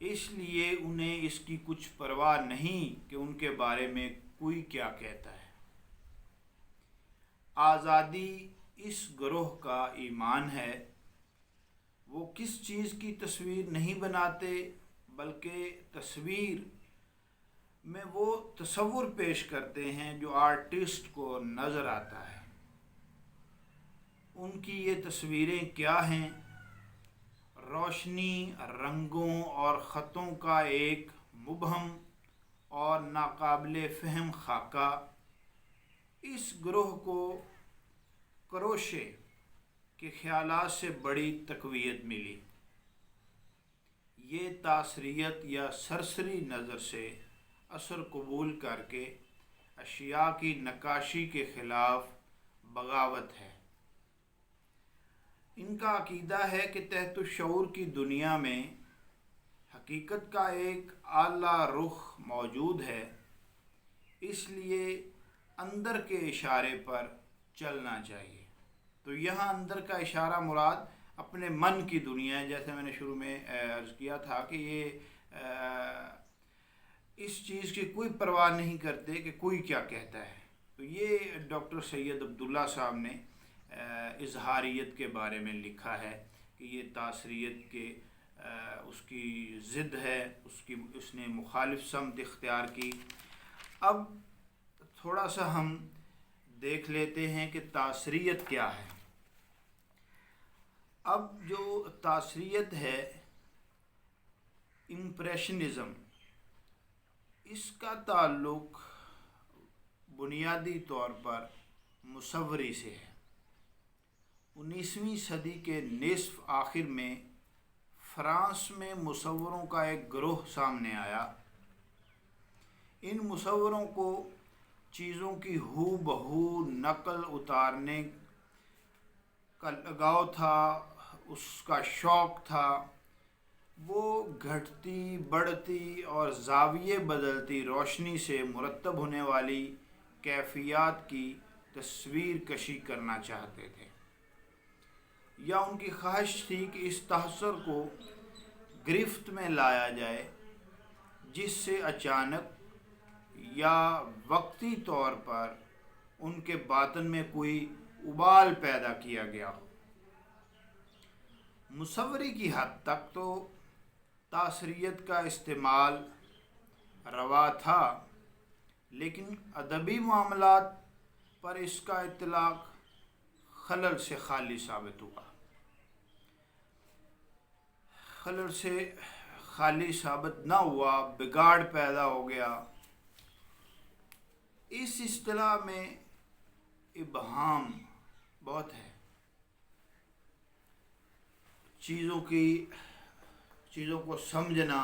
اس لیے انہیں اس کی کچھ پرواہ نہیں کہ ان کے بارے میں کوئی کیا کہتا ہے۔ آزادی اس گروہ کا ایمان ہے۔ وہ کس چیز کی تصویر نہیں بناتے بلکہ تصویر میں وہ تصور پیش کرتے ہیں جو آرٹسٹ کو نظر آتا ہے۔ ان کی یہ تصویریں کیا ہیں؟ روشنی، رنگوں اور خطوں کا ایک مبہم اور ناقابل فہم خاکہ۔ اس گروہ کو کروشے کے خیالات سے بڑی تقویت ملی۔ یہ تاثریت یا سرسری نظر سے اثر قبول کر کے اشیاء کی نقاشی کے خلاف بغاوت ہے۔ ان کا عقیدہ ہے کہ تحت الشعور کی دنیا میں حقیقت کا ایک اعلیٰ رخ موجود ہے، اس لیے اندر کے اشارے پر چلنا چاہیے۔ تو یہاں اندر کا اشارہ مراد اپنے من کی دنیا ہے، جیسے میں نے شروع میں عرض کیا تھا کہ یہ اس چیز کی کوئی پرواہ نہیں کرتے کہ کوئی کیا کہتا ہے۔ تو یہ ڈاکٹر سید عبداللہ صاحب نے اظہاریت کے بارے میں لکھا ہے کہ یہ تاثریت کے اس کی ضد ہے، اس نے مخالف سمت اختیار کی۔ اب تھوڑا سا ہم دیکھ لیتے ہیں کہ تاثریت کیا ہے۔ اب جو تاثریت ہے، امپریشنزم، اس کا تعلق بنیادی طور پر مصوری سے ہے۔ 19ویں صدی کے نصف آخر میں فرانس میں مصوروں کا ایک گروہ سامنے آیا۔ ان مصوروں کو چیزوں کی ہو بہو نقل اتارنے کا لگاؤ تھا، اس کا شوق تھا۔ وہ گھٹتی، بڑھتی اور زاویے بدلتی روشنی سے مرتب ہونے والی کیفیات کی تصویر کشی کرنا چاہتے تھے، یا ان کی خواہش تھی کہ اس تاثر کو گرفت میں لایا جائے جس سے اچانک یا وقتی طور پر ان کے باطن میں کوئی ابال پیدا کیا گیا ہو۔ مصوری کی حد تک تو تاثریت کا استعمال روا تھا، لیکن ادبی معاملات پر اس کا اطلاق خلل سے خالی ثابت ہوا۔ خلل سے خالی ثابت نہ ہوا، بگاڑ پیدا ہو گیا۔ اس اصطلاح میں ابہام بہت ہے۔ چیزوں کو سمجھنا،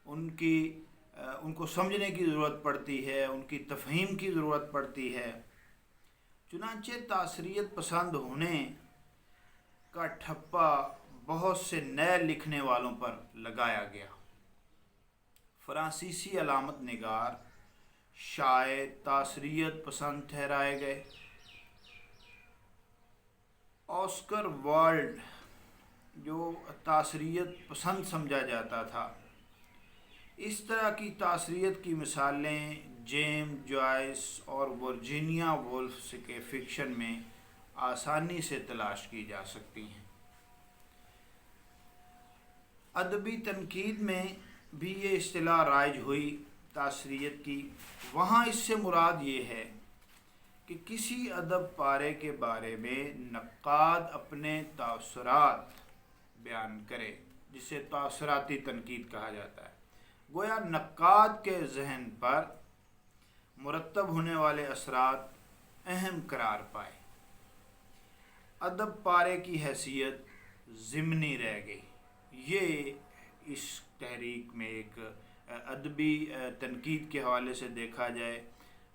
ان کو سمجھنے کی ضرورت پڑتی ہے، ان کی تفہیم کی ضرورت پڑتی ہے۔ چنانچہ تاثریت پسند ہونے کا ٹھپا بہت سے نئے لکھنے والوں پر لگایا گیا۔ فرانسیسی علامت نگار، شاعر تاثریت پسند ٹھہرائے گئے۔ آسکر وائلڈ جو تاثریت پسند سمجھا جاتا تھا۔ اس طرح کی تاثریت کی مثالیں جیمز جوائس اور ورجینیا وولف کے فکشن میں آسانی سے تلاش کی جا سکتی ہیں۔ ادبی تنقید میں بھی یہ اصطلاح رائج ہوئی تاثریت کی۔ وہاں اس سے مراد یہ ہے کہ کسی ادب پارے کے بارے میں نقاد اپنے تاثرات بیان کرے، جسے تاثراتی تنقید کہا جاتا ہے۔ گویا نقاد کے ذہن پر مرتب ہونے والے اثرات اہم قرار پائے۔ ادب پارے کی حیثیت ضمنی رہ گئی۔ یہ اس تحریک میں ایک ادبی تنقید کے حوالے سے دیکھا جائے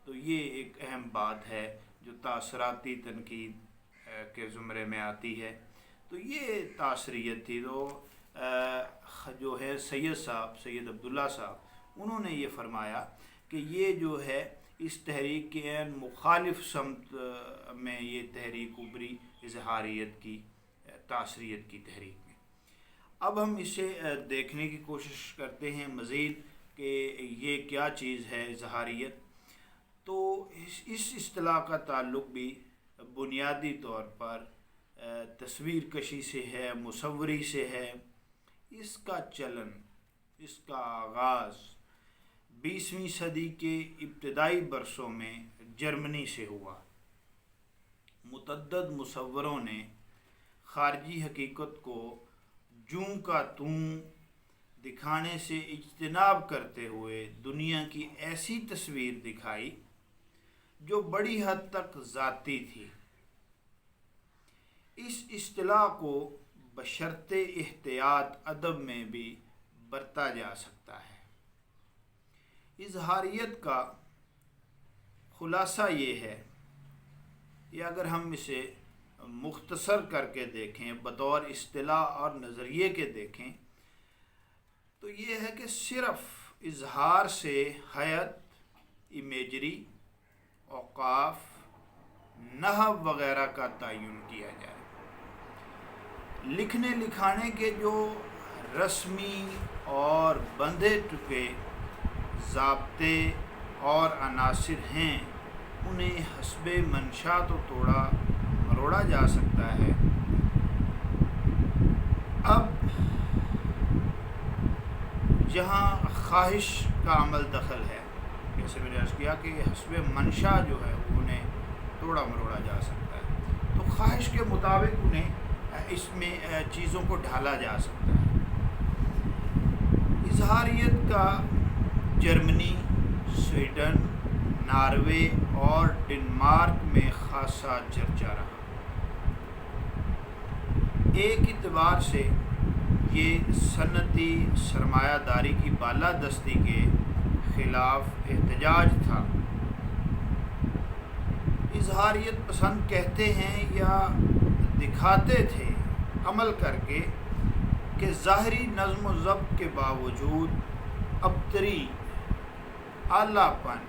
تو یہ ایک اہم بات ہے جو تاثراتی تنقید کے زمرے میں آتی ہے۔ تو یہ تاثریت تھی۔ تو جو ہے سید عبداللہ صاحب، انہوں نے یہ فرمایا کہ یہ جو ہے اس تحریک کے عین مخالف سمت میں یہ تحریک ابھری، اظہاریت کی، تاثریت کی تحریک میں۔ اب ہم اسے دیکھنے کی کوشش کرتے ہیں مزید کہ یہ کیا چیز ہے اظہاریت۔ تو اس اصطلاح کا تعلق بھی بنیادی طور پر تصویر کشی سے ہے، مصوری سے ہے۔ اس کا چلن، اس کا آغاز 20ویں صدی کے ابتدائی برسوں میں جرمنی سے ہوا۔ متعدد مصوروں نے خارجی حقیقت کو جوں کا توں دکھانے سے اجتناب کرتے ہوئے دنیا کی ایسی تصویر دکھائی جو بڑی حد تک ذاتی تھی۔ اس اصطلاح کو بشرط احتیاط ادب میں بھی برتا جا سکتا ہے۔ اظہاریت کا خلاصہ یہ ہے، یا اگر ہم اسے مختصر کر کے دیکھیں، بطور اصطلاح اور نظریے کے دیکھیں، تو یہ ہے کہ صرف اظہار سے حیت، امیجری، اوقاف، نحو وغیرہ کا تعین کیا جائے۔ لکھنے لکھانے کے جو رسمی اور بندھے ٹکے ضابطے اور عناصر ہیں، انہیں حسب منشا تو توڑا مروڑا جا سکتا ہے۔ اب جہاں خواہش کا عمل دخل ہے، جیسے میں نے عرض کیا کہ حسب منشا جو ہے انہیں توڑا مروڑا جا سکتا ہے، تو خواہش کے مطابق انہیں اس میں چیزوں کو ڈھالا جا سکتا ہے۔ اظہاریت کا جرمنی، سویڈن، ناروے اور ڈنمارک میں خاصا چرچا رہا۔ ایک اعتبار سے یہ صنعتی سرمایہ داری کی بالادستی کے خلاف احتجاج تھا۔ اظہاریت پسند کہتے ہیں یا دکھاتے تھے عمل کر کے کہ ظاہری نظم و ضبط کے باوجود ابتری، اعلیٰ پن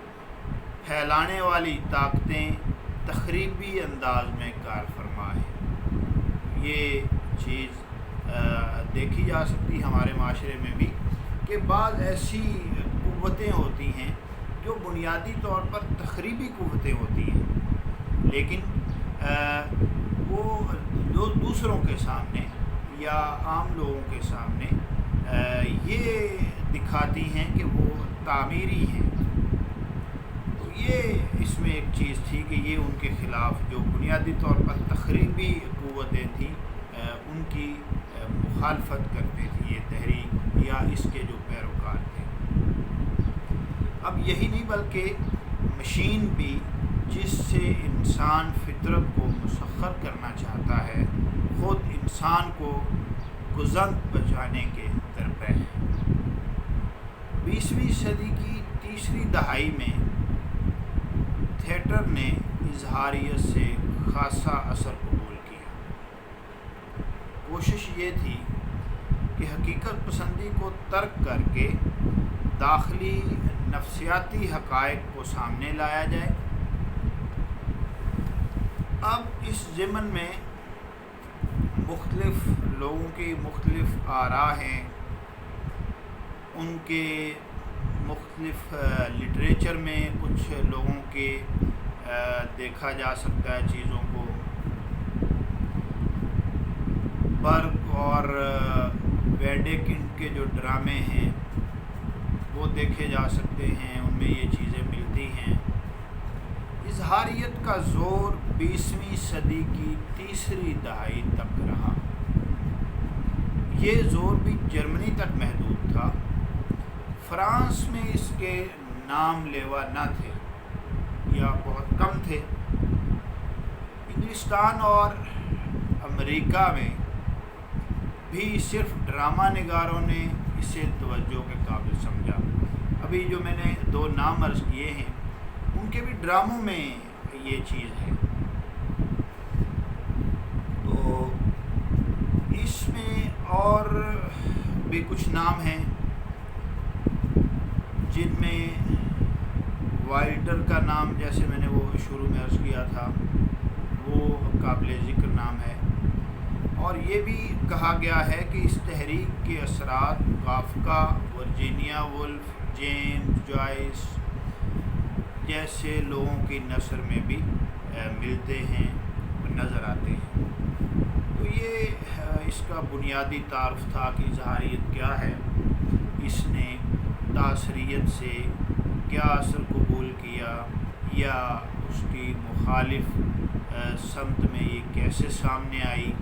پھیلانے والی طاقتیں تخریبی انداز میں کار فرما ہیں۔ یہ چیز دیکھی جا سکتی ہمارے معاشرے میں بھی کہ بعض ایسی قوتیں ہوتی ہیں جو بنیادی طور پر تخریبی قوتیں ہوتی ہیں، لیکن وہ دوسروں کے سامنے یا عام لوگوں کے سامنے یہ دکھاتی ہیں کہ وہ تعمیری ہیں۔ تو یہ اس میں ایک چیز تھی کہ یہ ان کے خلاف جو بنیادی طور پر تخریبی قوتیں تھیں ان کی مخالفت کرتے تھی یہ تحریک یا اس کے جو پیروکار تھے۔ اب یہی نہیں بلکہ مشین بھی جس سے انسان فطرت کو مسخر کرنا چاہتا ہے، خود انسان کو گزنگ بچانے کے درپے ہے۔ 20ویں صدی کی تیسری دہائی میں تھیٹر نے اظہاریت سے خاصا اثر قبول کیا۔ کوشش یہ تھی کہ حقیقت پسندی کو ترک کر کے داخلی نفسیاتی حقائق کو سامنے لایا جائے۔ اب اس ضمن میں مختلف لوگوں کی مختلف آراء ہیں، ان کے مختلف لٹریچر میں کچھ لوگوں کے دیکھا جا سکتا ہے چیزوں کو۔ برگ اور ویڈیکنڈ کے جو ڈرامے ہیں وہ دیکھے جا سکتے ہیں، ان میں یہ چیزیں ملتی ہیں۔ اظہاریت کا زور 20ویں صدی کی تیسری دہائی تک رہا۔ یہ زور بھی جرمنی تک محدود تھا۔ فرانس میں اس کے نام لیوا نہ تھے یا بہت کم تھے۔ انگلستان اور امریکہ میں بھی صرف ڈرامہ نگاروں نے اسے توجہ کے قابل سمجھا۔ ابھی جو میں نے 2 نام عرض کیے ہیں ان کے بھی ڈراموں میں یہ چیز ہے۔ تو اس میں اور بھی کچھ نام ہیں جن میں وائلڈر کا نام، جیسے میں نے وہ شروع میں عرض کیا تھا، وہ قابل ذکر نام ہے۔ اور یہ بھی کہا گیا ہے کہ اس تحریک کے اثرات Kafka, Virginia Woolf, James Joyce جیسے لوگوں کی نثر میں بھی ملتے ہیں، نظر آتے ہیں۔ تو یہ اس کا بنیادی تعارف تھا کہ اظہاریت کیا ہے، اس نے تاثریت سے کیا اثر قبول کیا، یا اس کی مخالف سمت میں یہ کیسے سامنے آئی،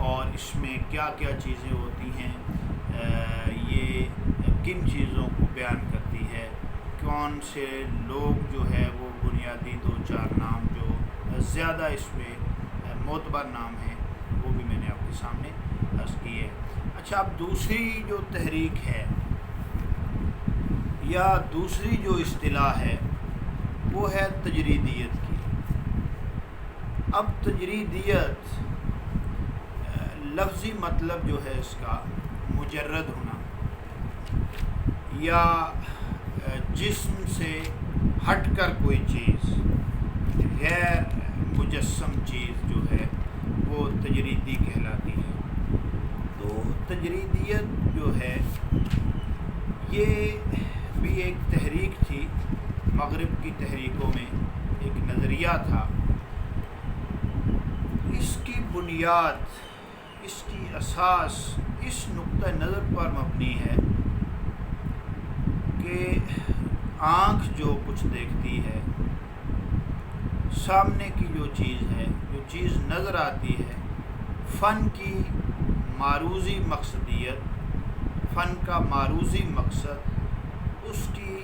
اور اس میں کیا کیا چیزیں ہوتی ہیں، یہ کن چیزوں کو بیان کرتی ہے، کون سے لوگ جو ہے وہ بنیادی دو چار نام جو زیادہ اس میں معتبر نام ہیں وہ بھی میں نے آپ کے سامنے عرض کی ہے۔ اچھا، اب دوسری جو تحریک ہے یا دوسری جو اصطلاح ہے وہ ہے تجریدیت کی۔ اب تجریدیت لفظی مطلب جو ہے اس کا مجرد ہونا، یا جسم سے ہٹ کر کوئی چیز، غیر مجسم چیز جو ہے وہ تجریدی کہلاتی ہے۔ تو تجریدیت جو ہے یہ بھی ایک تحریک تھی، مغرب کی تحریکوں میں ایک نظریہ تھا۔ اس کی بنیاد، اس کی اساس اس نقطہ نظر پر مبنی ہے کہ آنکھ جو کچھ دیکھتی ہے، سامنے کی جو چیز ہے، جو چیز نظر آتی ہے، فن کی معروضی مقصدیت، فن کا معروضی مقصد اس کی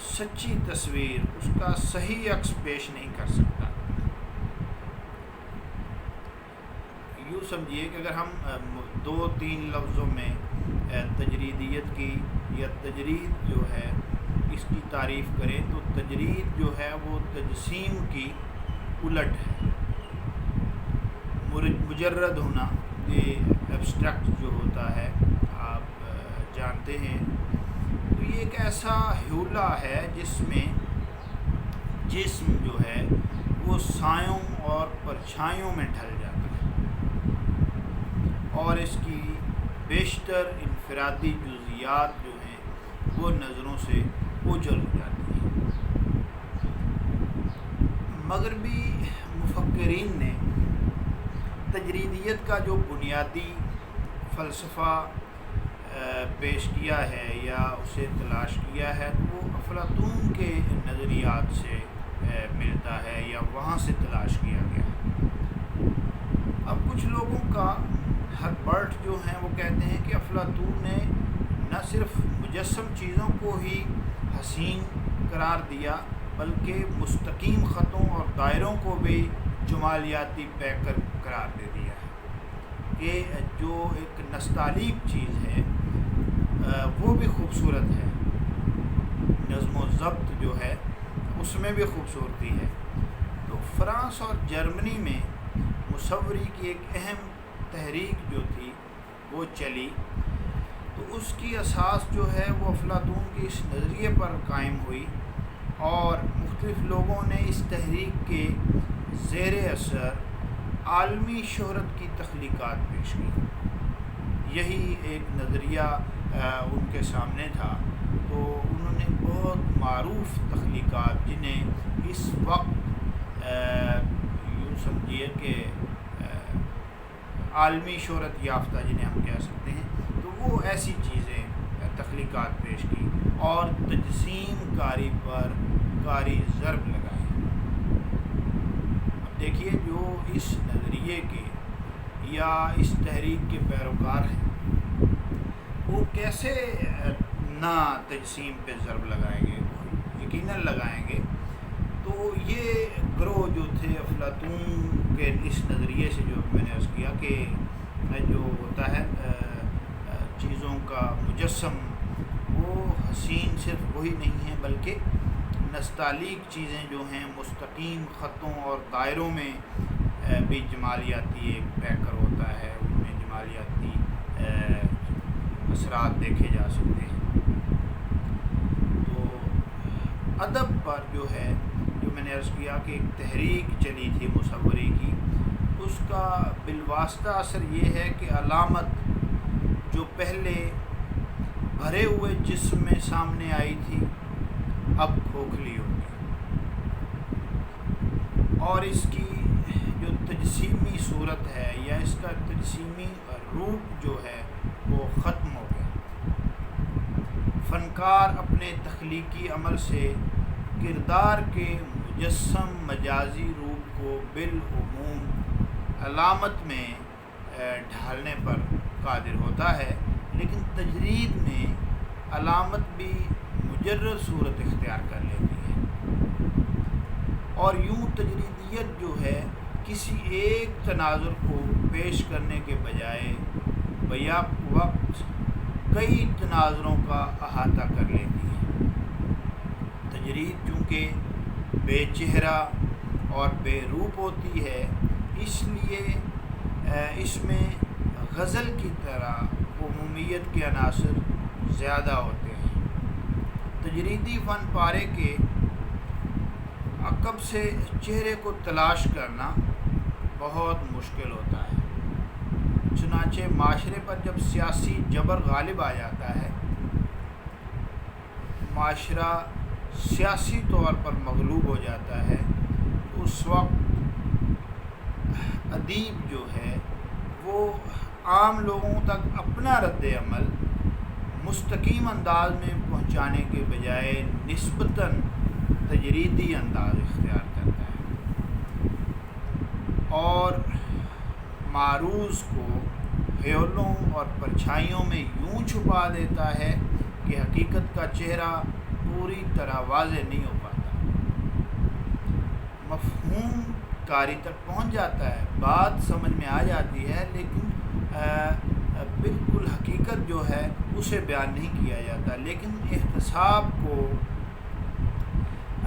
سچی تصویر، اس کا صحیح عکس پیش نہیں کر سکتا۔ یوں سمجھیے کہ اگر ہم دو تین لفظوں میں تجریدیت کی یا تجرید جو ہے اس کی تعریف کریں تو تجرید جو ہے وہ تجسیم کی الٹ ہے۔ مجرد ہونا، یہ ایبسٹریکٹ جو ہوتا ہے آپ جانتے ہیں، تو یہ ایک ایسا حیولہ ہے جس میں جسم جو ہے وہ سایوں اور پرچھائیوں میں ڈھل جاتا ہے، اور اس کی بیشتر انفرادی جزیات جو ہیں وہ نظروں سے اوجھل ہو جاتی ہیں۔ مغربی مفکرین نے تجریدیت کا جو بنیادی فلسفہ پیش کیا ہے یا اسے تلاش کیا ہے تو وہ افلاطون کے نظریات سے ملتا ہے یا وہاں سے تلاش کیا گیا ہے۔ اب کچھ لوگوں کا، ہربرٹ جو ہیں وہ کہتے ہیں کہ افلاطون نے نہ صرف مجسم چیزوں کو ہی حسین قرار دیا بلکہ مستقیم خطوں اور دائروں کو بھی جمالیاتی پیکر قرار دے دیا ہے، کہ جو ایک نستعلیق چیز ہے وہ بھی خوبصورت ہے، نظم و ضبط جو ہے اس میں بھی خوبصورتی ہے۔ تو فرانس اور جرمنی میں مصوری کی ایک اہم تحریک جو تھی وہ چلی، تو اس کی اساس جو ہے وہ افلاطون کے اس نظریے پر قائم ہوئی، اور مختلف لوگوں نے اس تحریک کے زیر اثر عالمی شہرت کی تخلیقات پیش کی۔ یہی ایک نظریہ ان کے سامنے تھا، تو انہوں نے بہت معروف تخلیقات جنہیں اس وقت یوں سمجھیے کہ عالمی شہرت یافتہ جنہیں ہم کہہ سکتے ہیں، تو وہ ایسی چیزیں تخلیقات پیش کی اور تجسیم کاری پر کاری ضرب لگائی۔ اب دیکھیے جو اس نظریے کے یا اس تحریک کے پیروکار ہیں وہ کیسے نہ تجسیم پہ ضرب لگائیں گے، یقیناً لگائیں گے۔ تو یہ گروہ جو تھے افلاطون کے اس نظریے سے، جو میں نے عرض کیا کہ جو ہوتا ہے چیزوں کا مجسم، وہ حسین صرف وہی نہیں ہے بلکہ نستعلیق چیزیں جو ہیں مستقیم خطوں اور دائروں میں بھی جمالیاتی ایک پیکر ہوتا ہے، ان میں جمالیاتی اثرات دیکھے جا سکتے ہیں۔ تو ادب پر جو ہے، جو میں نے عرض کیا کہ ایک تحریک چلی تھی مصوری کی، اس کا بالواسطہ اثر یہ ہے کہ علامت جو پہلے بھرے ہوئے جسم میں سامنے آئی تھی اب کھوکھلی ہوگی، اور اس کی جو تجسیمی صورت ہے یا اس کا تجسیمی روپ جو ہے وہ ختم ہو گیا۔ فنکار اپنے تخلیقی عمل سے کردار کے مجسم مجازی روپ کو بالعموم علامت میں ڈھالنے پر قادر ہوتا ہے، لیکن تجرید میں علامت بھی مجرد صورت اختیار کر لیتی ہے، اور یوں تجریدیت جو ہے کسی ایک تناظر کو پیش کرنے کے بجائے بیک وقت کئی تناظروں کا احاطہ کر لیتی ہے۔ تجرید چونکہ بے چہرہ اور بے روپ ہوتی ہے، اس لیے اس میں غزل کی طرح عمومیت کے عناصر زیادہ ہوتے ہیں۔ تجریدی فن پارے کے عقب سے چہرے کو تلاش کرنا بہت مشکل ہوتا ہے، چنانچہ معاشرے پر جب سیاسی جبر غالب آ جاتا ہے، معاشرہ سیاسی طور پر مغلوب ہو جاتا ہے، تو اس وقت ادیب جو ہے وہ عام لوگوں تک اپنا رد عمل مستقیم انداز میں پہنچانے کے بجائے نسبتاً تجریدی انداز اختیار کرتا ہے، اور معروض کو خیالوں اور پرچھائیوں میں یوں چھپا دیتا ہے کہ حقیقت کا چہرہ پوری طرح واضح نہیں ہو پاتا، مفہوم کاری تک پہنچ جاتا ہے، بات سمجھ میں آ جاتی ہے، لیکن بالکل حقیقت جو ہے اسے بیان نہیں کیا جاتا۔ لیکن احتساب کو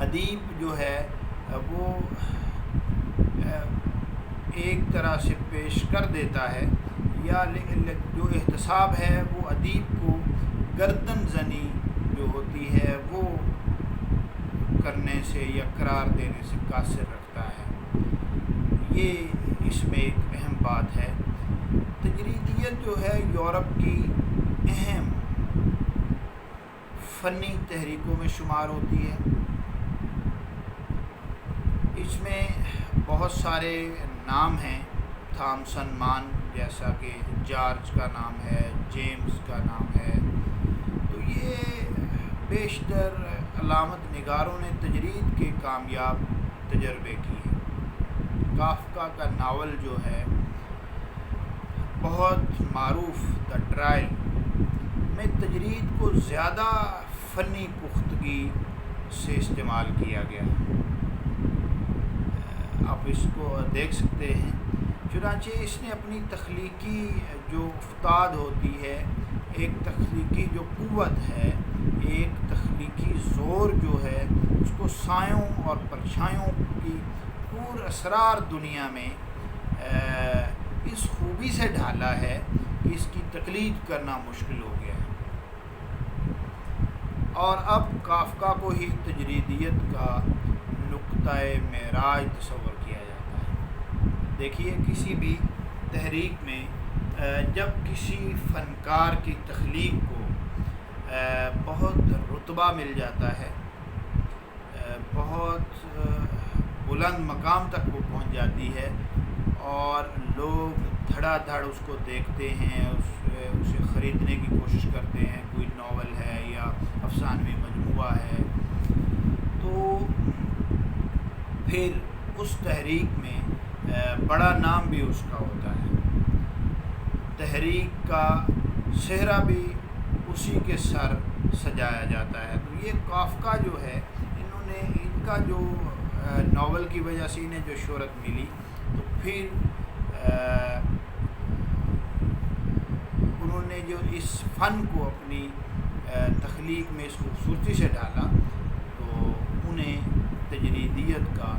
ادیب جو ہے وہ ایک طرح سے پیش کر دیتا ہے، یا جو احتساب ہے وہ ادیب کو گردن زنی جو ہوتی ہے وہ کرنے سے یا قرار دینے سے قاصر رکھتا ہے۔ یہ اس میں ایک اہم بات ہے۔ تجریدیت جو ہے یورپ کی اہم فنی تحریکوں میں شمار ہوتی ہے۔ اس میں بہت سارے نام ہیں، تھامسن مان جیسا کہ جارج کا نام ہے، جیمز کا نام ہے، تو یہ بیشتر علامت نگاروں نے تجرید کے کامیاب تجربے کیے۔ کافکا کا ناول جو ہے بہت معروف دا ٹرائل میں تجرید کو زیادہ فنی پختگی سے استعمال کیا گیا، آپ اس کو دیکھ سکتے ہیں۔ چنانچہ اس نے اپنی تخلیقی جو افتاد ہوتی ہے، ایک تخلیقی جو قوت ہے، ایک تخلیقی زور جو ہے، اس کو سایوں اور پرچھائیوں کی پور اسرار دنیا میں اس خوبی سے ڈھالا ہے کہ اس کی تقلید کرنا مشکل ہو گیا ہے، اور اب کافکا کو ہی تجریدیت کا نقطۂ معراج تصور کیا جاتا ہے۔ دیکھیے کسی بھی تحریک میں جب کسی فنکار کی تخلیق کو بہت رتبہ مل جاتا ہے، بہت بلند مقام تک وہ پہنچ جاتی ہے، اور لوگ دھڑا دھڑ اس کو دیکھتے ہیں، اسے خریدنے کی کوشش کرتے ہیں، کوئی ناول ہے یا افسانوی مجموعہ ہے، تو پھر اس تحریک میں بڑا نام بھی اس کا ہوتا ہے، تحریک کا صحرا بھی اسی کے سر سجایا جاتا ہے۔ تو یہ کافکا جو ہے، ان کا جو ناول کی وجہ سے انہیں جو شہرت ملی، تو پھر انہوں نے جو اس فن کو اپنی تخلیق میں اس خوبصورتی سے ڈالا، تو انہیں تجریدیت کا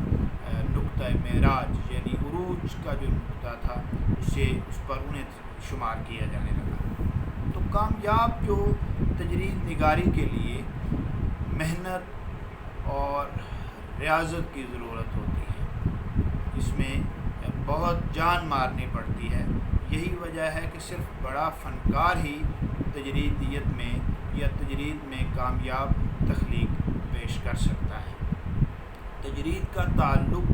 نقطۂ معراج یعنی عروج کا جو نقطہ تھا اس پر انہیں شمار کیا جانے لگا۔ تو کامیاب جو تجرید نگاری کے لیے محنت اور ریاضت کی ضرورت ہوتی ہے، اس میں بہت جان مارنی پڑتی ہے۔ یہی وجہ ہے کہ صرف بڑا فنکار ہی تجریدیت میں یا تجرید میں کامیاب تخلیق پیش کر سکتا ہے۔ تجرید کا تعلق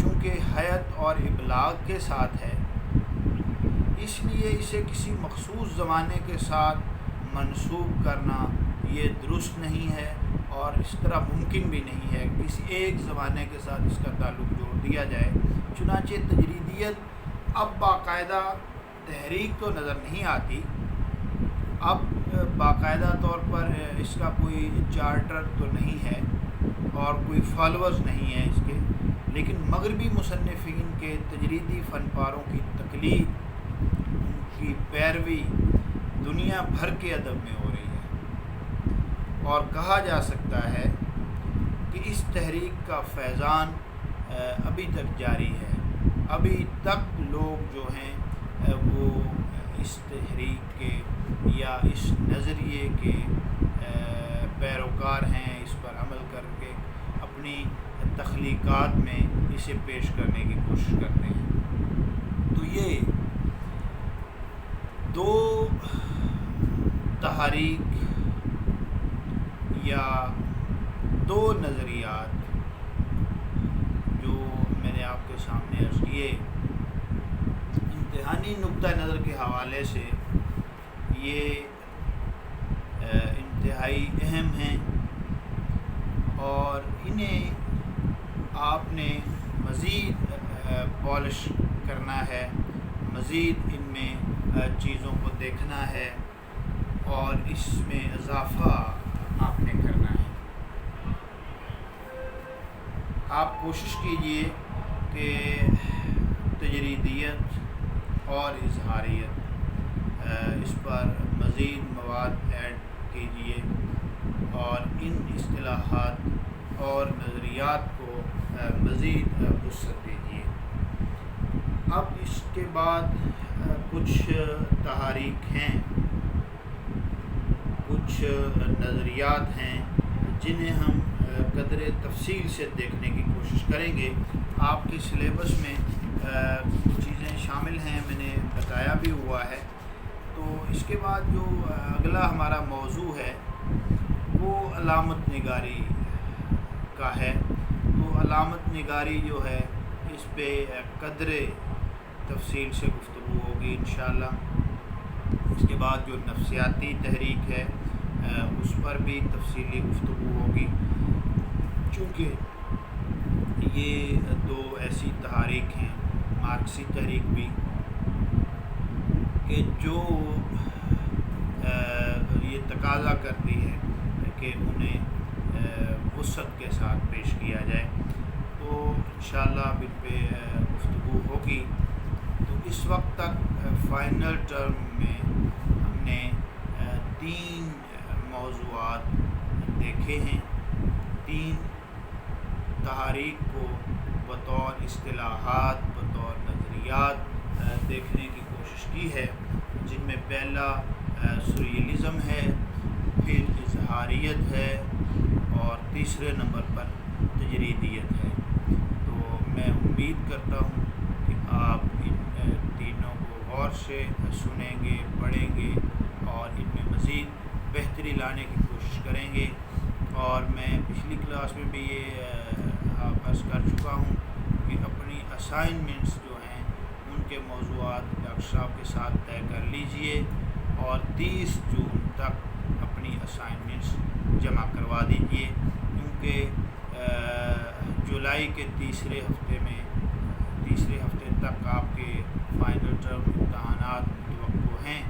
چونکہ حیت اور ابلاغ کے ساتھ ہے، اس لیے اسے کسی مخصوص زمانے کے ساتھ منسوب کرنا یہ درست نہیں ہے، اور اس طرح ممکن بھی نہیں ہے کسی ایک زمانے کے ساتھ اس کا تعلق جوڑ دیا جائے۔ چنانچہ تجریدیت اب باقاعدہ تحریک تو نظر نہیں آتی، اب باقاعدہ طور پر اس کا کوئی چارٹر تو نہیں ہے اور کوئی فالورز نہیں ہیں اس کے، لیکن مغربی مصنفین کے تجریدی فن پاروں کی تقلید، ان کی پیروی دنیا بھر کے ادب میں ہو رہی ہے، اور کہا جا سکتا ہے کہ اس تحریک کا فیضان ابھی تک جاری ہے۔ ابھی تک لوگ جو ہیں وہ اس تحریک کے یا اس نظریے کے پیروکار ہیں، اس پر عمل کر کے اپنی تخلیقات میں اسے پیش کرنے کی کوشش کرتے ہیں۔ تو یہ دو تحریک یا دو نظریات جو میں نے آپ کے سامنے عرض کیے، امتحانی نقطہ نظر کے حوالے سے یہ انتہائی اہم ہیں، اور انہیں آپ نے مزید پالش کرنا ہے، مزید ان میں چیزوں کو دیکھنا ہے، اور اس میں اضافہ آپ نے کرنا ہے۔ آپ کوشش کیجئے کہ تجریدیت اور اظہاریت اس پر مزید مواد ایڈ کیجئے، اور ان اصطلاحات اور نظریات کو مزید وسعت دیجئے۔ اب اس کے بعد کچھ تحاریک ہیں، کچھ نظریات ہیں جنہیں ہم قدر تفصیل سے دیکھنے کی کوشش کریں گے۔ آپ کے سلیبس میں کچھ چیزیں شامل ہیں، میں نے بتایا بھی ہوا ہے۔ تو اس کے بعد جو اگلا ہمارا موضوع ہے وہ علامت نگاری کا ہے۔ تو علامت نگاری جو ہے اس پہ قدر تفصیل سے گفتگو ہوگی انشاءاللہ۔ اس کے بعد جو نفسیاتی تحریک ہے اس پر بھی تفصیلی گفتگو ہوگی، چونکہ یہ دو ایسی تحریک ہیں، مارکسی تحریک بھی، کہ جو یہ تقاضا کرتی ہے کہ انہیں وسعت کے ساتھ پیش کیا جائے۔ تو انشاءاللہ اب ان پہ گفتگو ہوگی۔ تو اس وقت تک فائنل ٹرم میں ہم نے 3 موضوعات دیکھے ہیں، 3 تحریک کو بطور اصطلاحات، بطور نظریات دیکھنے کی کوشش کی ہے، جن میں پہلا سریلزم ہے، پھر اظہاریت ہے، اور تیسرے نمبر پر تجریدیت ہے۔ تو میں امید کرتا ہوں کہ آپ ان تینوں کو غور سے سنیں گے، پڑھیں گے، اور ان میں مزید بہتری لانے کی کوشش کریں گے۔ اور میں پچھلی کلاس میں بھی یہ عرض کر چکا ہوں کہ اپنی اسائنمنٹس جو ہیں ان کے موضوعات ڈاکٹر صاحب کے ساتھ طے کر لیجئے، اور 30 جون تک اپنی اسائنمنٹس جمع کروا دیجئے، کیونکہ جولائی کے تیسرے ہفتے تک آپ کے فائنل ٹرم امتحانات متوقع ہیں۔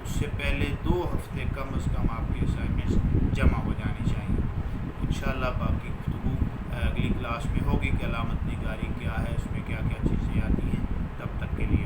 اس سے پہلے 2 ہفتے کم از کم آپ کی اسائنمنٹس جمع ہو جانی چاہیے۔ انشاءاللہ باقی گفتگو اگلی کلاس میں ہوگی کہ علامت نگاری کیا ہے، اس میں کیا کیا چیزیں آتی ہیں۔ تب تک کے لیے